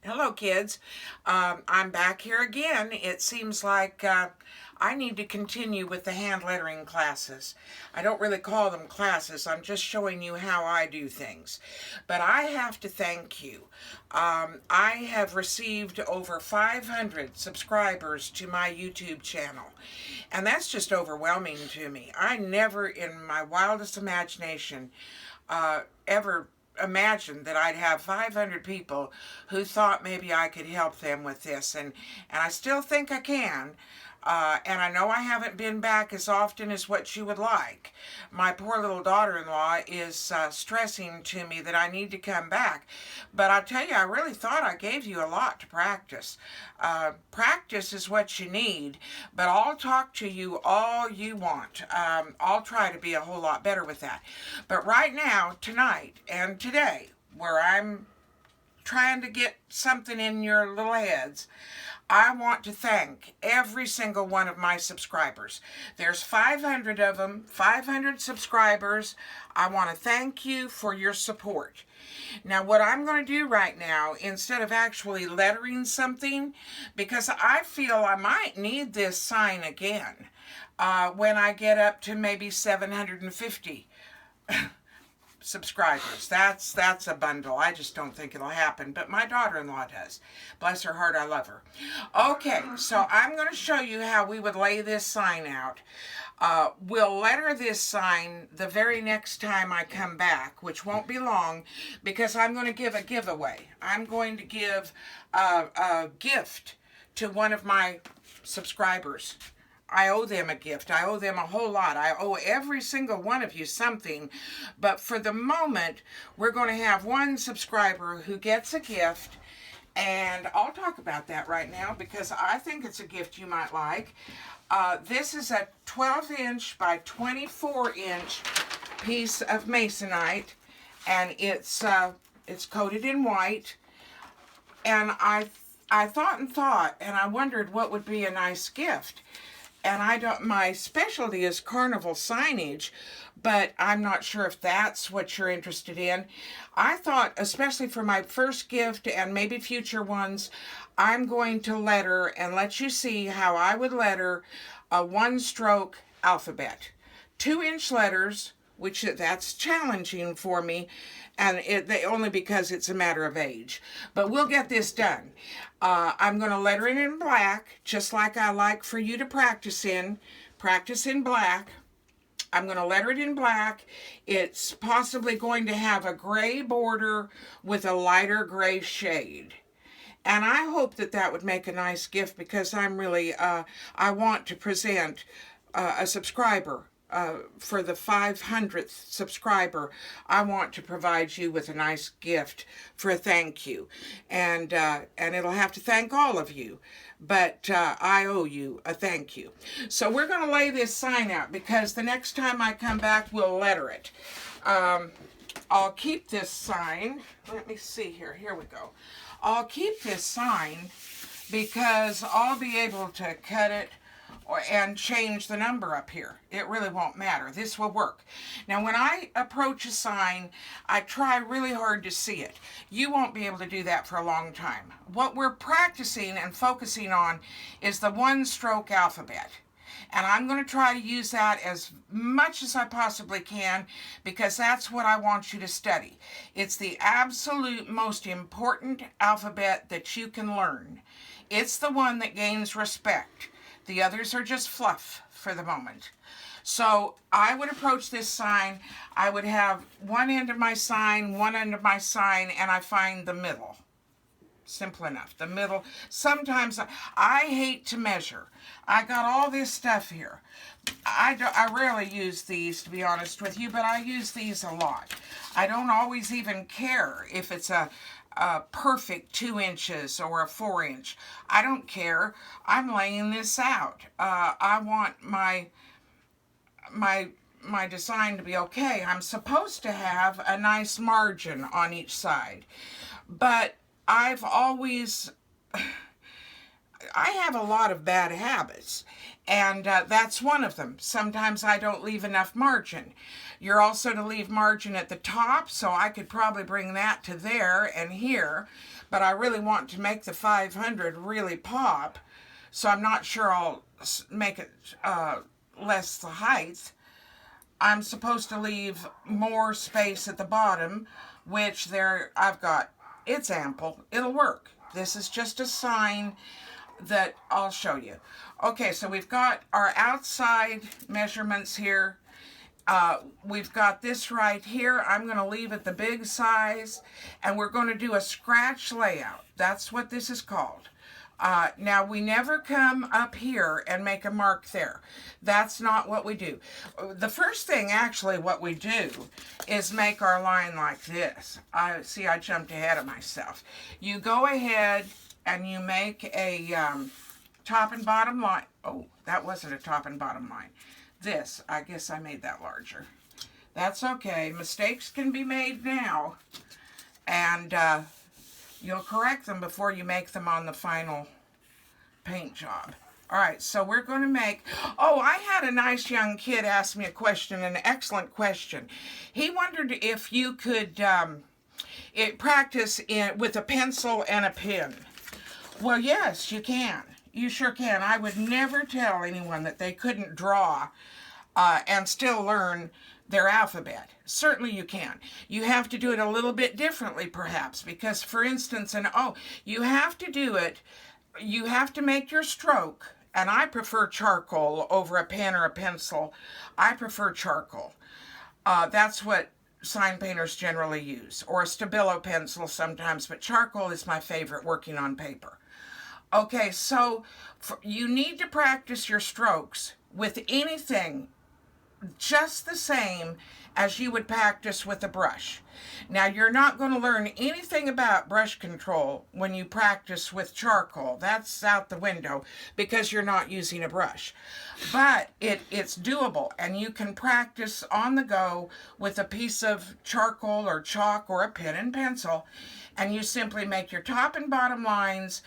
Hello, kids. I'm back here again. It seems like I need to continue with the hand lettering classes. I don't really call them classes, I'm just showing you how I do things. But I have to thank you. I have received over 500 subscribers to my YouTube channel, and that's just overwhelming to me. I never, in my wildest imagination, ever imagined that I'd have 500 people who thought maybe I could help them with this, and I still think I can. And I know I haven't been back as often as what you would like. My poor little daughter-in-law is stressing to me that I need to come back. But I'll tell you, I really thought I gave you a lot to practice. Practice is what you need, but I'll talk to you all you want. I'll try to be a whole lot better with that. But right now, tonight, and today, where I'm trying to get something in your little heads, I want to thank every single one of my subscribers. There's 500 of them, 500 subscribers. I want to thank you for your support. Now, what I'm going to do right now, instead of actually lettering something, because I feel I might need this sign again when I get up to maybe 750 subscribers. That's a bundle. I just don't think it'll happen, but my daughter-in-law does. Bless her heart, I love her. Okay, so I'm going to show you how we would lay this sign out. We'll letter this sign the very next time I come back, which won't be long, because I'm going to give a giveaway. I'm going to give a gift to one of my subscribers. I owe them a gift. I owe them a whole lot. I owe every single one of you something. But for the moment, we're going to have one subscriber who gets a gift. And I'll talk about that right now because I think it's a gift you might like. This is a 12-inch by 24-inch piece of masonite. And it's coated in white. And I thought and thought, and I wondered what would be a nice gift. And my specialty is carnival signage, but I'm not sure if that's what you're interested in. I thought, especially for my first gift and maybe future ones, I'm going to letter and let you see how I would letter a one-stroke alphabet. 2-inch letters, which that's challenging for me, and only because it's a matter of age. But we'll get this done. I'm going to letter it in black, just like I like for you to practice in. Practice in black. I'm going to letter it in black. It's possibly going to have a gray border with a lighter gray shade. And I hope that that would make a nice gift because I'm really, I want to present a subscriber. For the 500th subscriber, I want to provide you with a nice gift for a thank you. And it'll have to thank all of you. But I owe you a thank you. So we're going to lay this sign out because the next time I come back, we'll letter it. I'll keep this sign. Let me see here. Here we go. I'll keep this sign because I'll be able to cut it and change the number up here. It really won't matter. This will work. Now, when I approach a sign, I try really hard to see it. You won't be able to do that for a long time. What we're practicing and focusing on is the one-stroke alphabet. And I'm going to try to use that as much as I possibly can because that's what I want you to study. It's the absolute most important alphabet that you can learn. It's the one that gains respect. The others are just fluff for the moment. So I would approach this sign. I would have one end of my sign, one end of my sign, and I find the middle. Simple enough. The middle. Sometimes I hate to measure. I got all this stuff here. I rarely use these, to be honest with you, but I use these a lot. I don't always even care if it's a perfect 2 inches or a 4-inch. I don't care. I'm laying this out. I want my design to be okay. I'm supposed to have a nice margin on each side, but I've always I have a lot of bad habits, and that's one of them. Sometimes I don't leave enough margin. You're also to leave margin at the top, so I could probably bring that to there and here, but I really want to make the 500 really pop, so I'm not sure I'll make it less the height. I'm supposed to leave more space at the bottom, which there I've got. It's ample. It'll work. This is just a sign that I'll show you. Okay, so we've got our outside measurements here. We've got this right here. I'm going to leave it the big size, and we're going to do a scratch layout. That's what this is called. Now, we never come up here and make a mark there. That's not what we do. The first thing, actually, what we do is make our line like this. I jumped ahead of myself. You go ahead and you make a top and bottom line. Oh, that wasn't a top and bottom line. This, I guess I made that larger. That's okay. Mistakes can be made now, and you'll correct them before you make them on the final paint job. All right, so we're going to make, oh, I had a nice young kid ask me a question, an excellent question. He wondered if you could practice with a pencil and a pen. Well, yes, you can. You sure can. I would never tell anyone that they couldn't draw and still learn their alphabet. Certainly you can. You have to do it a little bit differently, perhaps, because, for instance, you have to do it, you have to make your stroke, and I prefer charcoal over a pen or a pencil. I prefer charcoal. That's what sign painters generally use, or a Stabilo pencil sometimes, but charcoal is my favorite working on paper. Okay, so you need to practice your strokes with anything just the same as you would practice with a brush. Now, you're not going to learn anything about brush control when you practice with charcoal. That's out the window because you're not using a brush. But it's doable, and you can practice on the go with a piece of charcoal or chalk or a pen and pencil, and you simply make your top and bottom lines.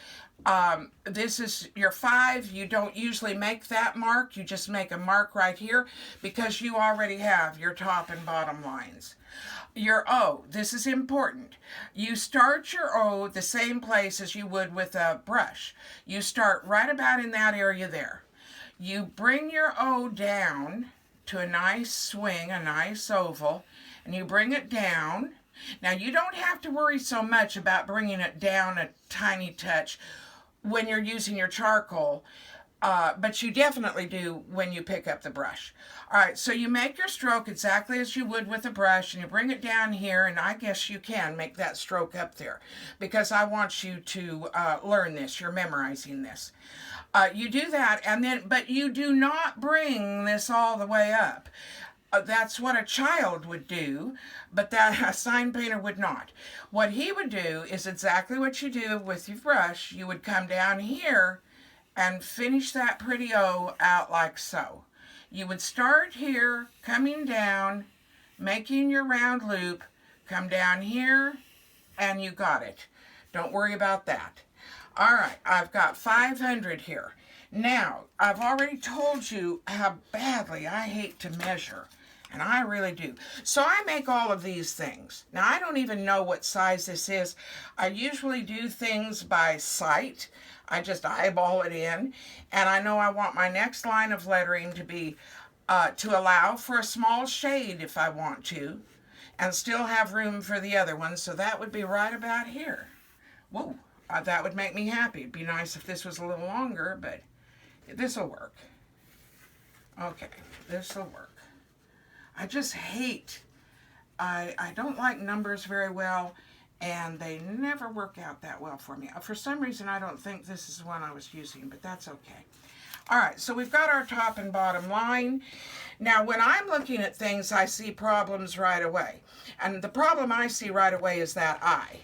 This is your 5. You don't usually make that mark. You just make a mark right here because you already have your top and bottom lines. Your O, this is important. You start your O the same place as you would with a brush. You start right about in that area there. You bring your O down to a nice swing, a nice oval, and you bring it down. Now, you don't have to worry so much about bringing it down a tiny touch when you're using your charcoal, but you definitely do when you pick up the brush. All right, so you make your stroke exactly as you would with a brush, and you bring it down here, and I guess you can make that stroke up there because I want you to learn this. You're memorizing this. You do that, but you do not bring this all the way up. That's what a child would do, but that a sign painter would not. What he would do is exactly what you do with your brush. You would come down here and finish that pretty O out like so. You would start here, coming down, making your round loop, come down here, and you got it. Don't worry about that. All right, I've got 500 here. Now, I've already told you how badly I hate to measure. And I really do. So I make all of these things. Now, I don't even know what size this is. I usually do things by sight. I just eyeball it in. And I know I want my next line of lettering to be, to allow for a small shade if I want to, and still have room for the other one. So that would be right about here. Whoa, that would make me happy. It'd be nice if this was a little longer, but this will work. Okay, this will work. I just hate, I don't like numbers very well, and they never work out that well for me. For some reason, I don't think this is the one I was using, but that's okay. All right, so we've got our top and bottom line. Now, when I'm looking at things, I see problems right away. And the problem I see right away is that I.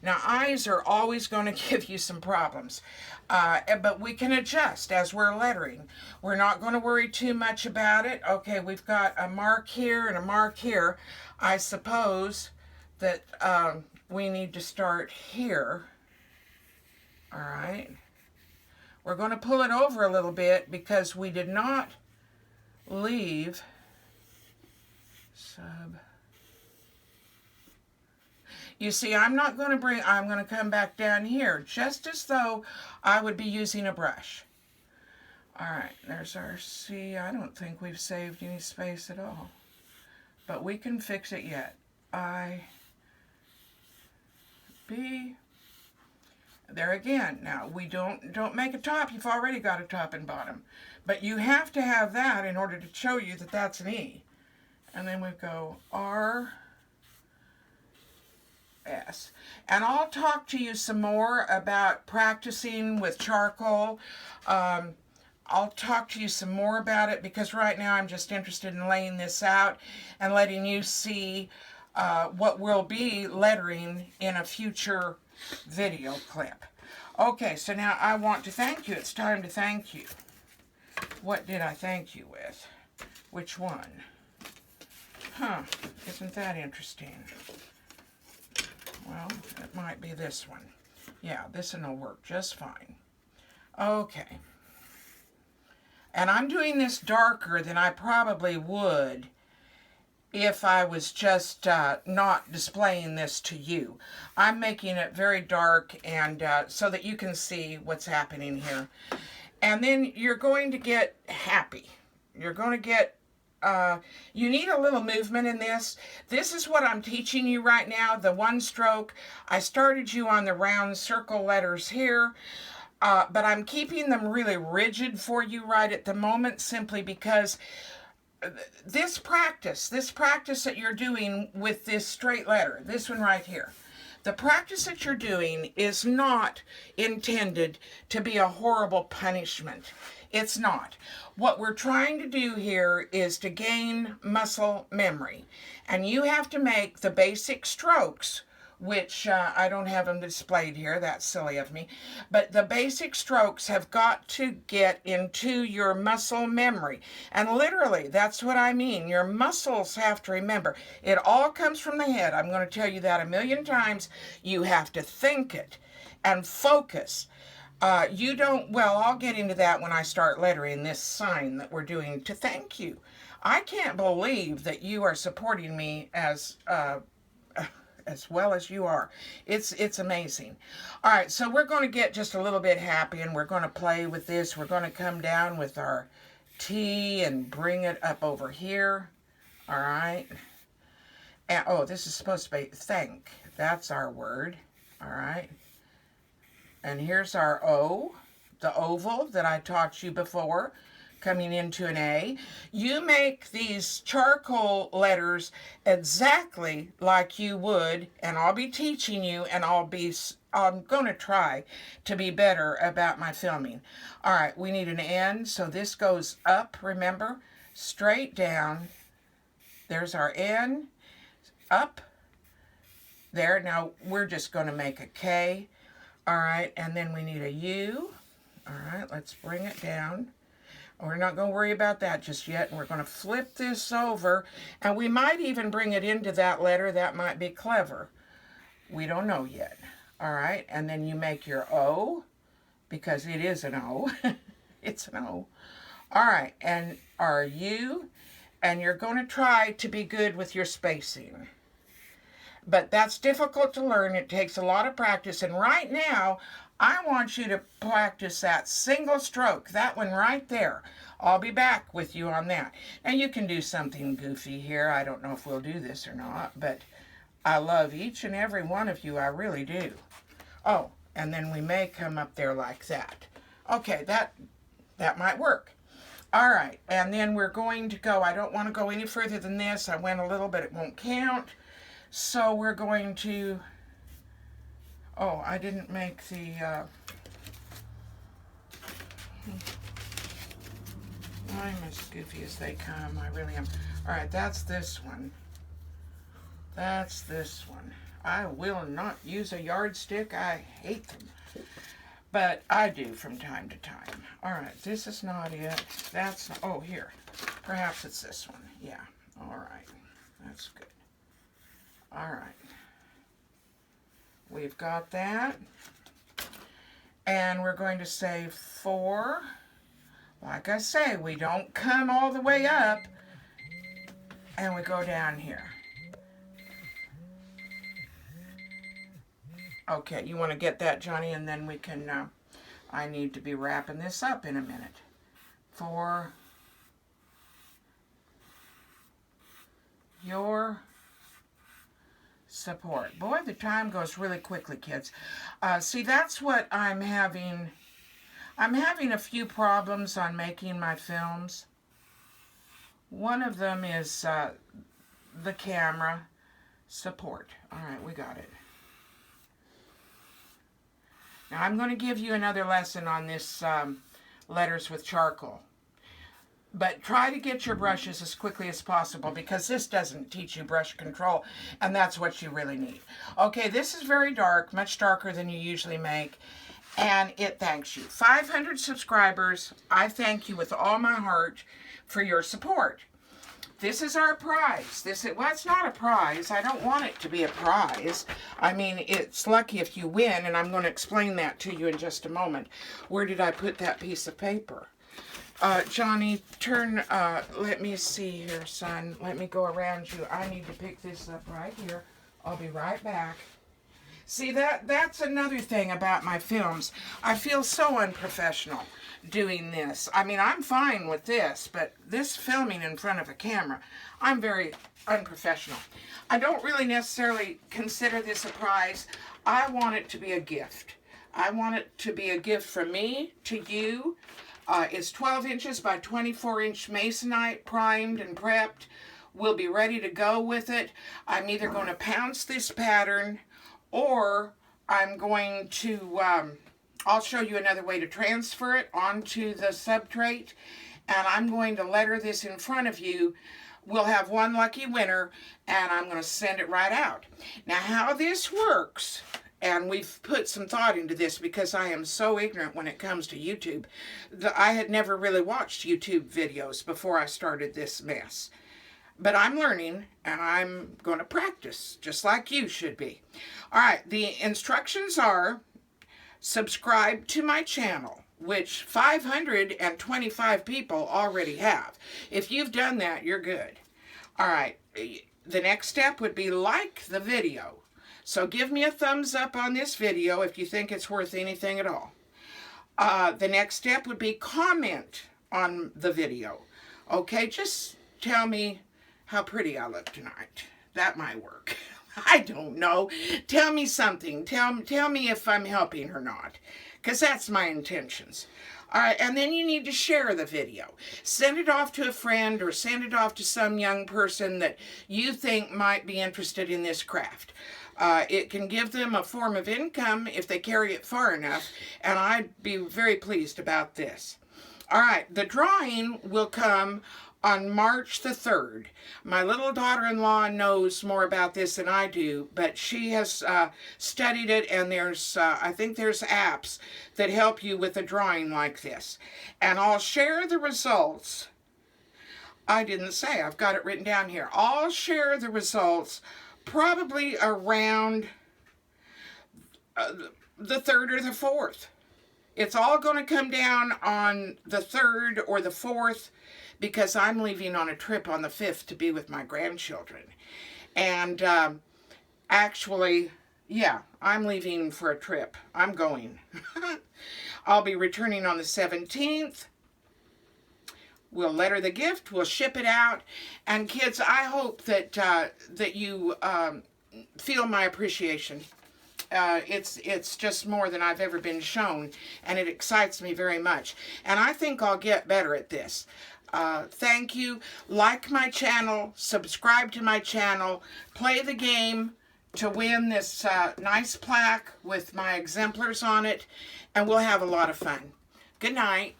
Now, eyes are always going to give you some problems, but we can adjust as we're lettering. We're not going to worry too much about it. Okay, we've got a mark here and a mark here. I suppose that we need to start here. All right. We're going to pull it over a little bit because we did not leave sub. You see, I'm going to come back down here just as though I would be using a brush. All right, there's our C. I don't think we've saved any space at all, but we can fix it yet. I, B. There again. Now, we don't make a top. You've already got a top and bottom. But you have to have that in order to show you that that's an E. And then we go R, S. And I'll talk to you some more about practicing with charcoal. I'll talk to you some more about it because right now I'm just interested in laying this out and letting you see what will be lettering in a future video clip. Okay, so now I want to thank you. It's time to thank you. What did I thank you with? Which one? Huh, isn't that interesting? Well, it might be this one. Yeah, this one will work just fine. Okay. And I'm doing this darker than I probably would if I was just not displaying this to you. I'm making it very dark and so that you can see what's happening here. And then you're going to get happy. You're going to get, you need a little movement in this. This is what I'm teaching you right now, the one stroke. I started you on the round circle letters here. But I'm keeping them really rigid for you right at the moment simply because this practice that you're doing with this straight letter, this one right here, the practice that you're doing is not intended to be a horrible punishment. It's not. What we're trying to do here is to gain muscle memory. And you have to make the basic strokes, which I don't have them displayed here. That's silly of me. But the basic strokes have got to get into your muscle memory. And literally, that's what I mean. Your muscles have to remember. It all comes from the head. I'm going to tell you that a million times. You have to think it and focus. You don't, well, I'll get into that when I start lettering this sign that we're doing to thank you. I can't believe that you are supporting me as well as you are. It's amazing. All right, so we're going to get just a little bit happy and we're going to play with this. We're going to come down with our T and bring it up over here. All right. And, oh, this is supposed to be thank. That's our word. All right. And here's our O, the oval that I taught you before, coming into an A. You make these charcoal letters exactly like you would, and I'll be teaching you, and I'm going to try to be better about my filming. All right, we need an N, so this goes up, remember, straight down. There's our N, up, there. Now, we're just going to make a K. All right, and then we need a U. All right, let's bring it down. We're not going to worry about that just yet. And we're going to flip this over. And we might even bring it into that letter. That might be clever. We don't know yet. All right. And then you make your O, because it is an O. It's an O. All right. And our U. And you're going to try to be good with your spacing. But that's difficult to learn. It takes a lot of practice. And right now, I want you to practice that single stroke, that one right there. I'll be back with you on that. Now, you can do something goofy here. I don't know if we'll do this or not, but I love each and every one of you. I really do. Oh, and then we may come up there like that. Okay, that might work. All right, and then we're going to go. I don't want to go any further than this. I went a little, but it won't count. So we're going to... Oh, I didn't make the, I'm as goofy as they come. I really am. All right, that's this one. That's this one. I will not use a yardstick. I hate them. But I do from time to time. All right, this is not it. That's not, oh, here. Perhaps it's this one. Yeah, all right. That's good. All right. We've got that. And we're going to say 4. Like I say, we don't come all the way up. And we go down here. Okay, you want to get that, Johnny, and then we can, I need to be wrapping this up in a minute. 4. Your support. Boy, the time goes really quickly, kids. See, that's what I'm having. I'm having a few problems on making my films. One of them is the camera support. All right, we got it. Now, I'm going to give you another lesson on this letters with charcoal. But try to get your brushes as quickly as possible because this doesn't teach you brush control, and that's what you really need. Okay, this is very dark, much darker than you usually make, and it thanks you. 500 subscribers, I thank you with all my heart for your support. This is our prize. Well, it's not a prize. I don't want it to be a prize. I mean, it's lucky if you win, and I'm going to explain that to you in just a moment. Where did I put that piece of paper? Johnny, turn, let me see here, son. Let me go around you. I need to pick this up right here. I'll be right back. See, that's another thing about my films. I feel so unprofessional doing this. I mean, I'm fine with this, but this filming in front of a camera, I'm very unprofessional. I don't really necessarily consider this a prize. I want it to be a gift. I want it to be a gift from me to you. It's 12 inches by 24-inch masonite, primed and prepped. We'll be ready to go with it. I'm either going to pounce this pattern or I'm going to, I'll show you another way to transfer it onto the substrate, and I'm going to letter this in front of you. We'll have one lucky winner, and I'm going to send it right out. Now, how this works, and we've put some thought into this because I am so ignorant when it comes to YouTube. I had never really watched YouTube videos before I started this mess. But I'm learning, and I'm going to practice, just like you should be. All right, the instructions are subscribe to my channel, which 525 people already have. If you've done that, you're good. All right, the next step would be like the video. So give me a thumbs up on this video if you think it's worth anything at all. The next step would be comment on the video. Okay, just tell me how pretty I look tonight. That might work. I don't know. Tell me something. Tell me if I'm helping or not, because that's my intentions. All right, and then you need to share the video. Send it off to a friend or send it off to some young person that you think might be interested in this craft. It can give them a form of income if they carry it far enough, and I'd be very pleased about this. All right, the drawing will come on March the 3rd. My little daughter-in-law knows more about this than I do, but she has studied it, and there's, I think there's apps that help you with a drawing like this. And I'll share the results. I didn't say, I've got it written down here. I'll share the results probably around the 3rd or the 4th. It's all going to come down on the 3rd or the 4th because I'm leaving on a trip on the 5th to be with my grandchildren. And actually, yeah, I'm leaving for a trip. I'm going. I'll be returning on the 17th. We'll letter the gift, we'll ship it out, and kids, I hope that that you feel my appreciation. It's just more than I've ever been shown, and it excites me very much. And I think I'll get better at this. Thank you. Like my channel, subscribe to my channel, play the game to win this nice plaque with my exemplars on it, and we'll have a lot of fun. Good night.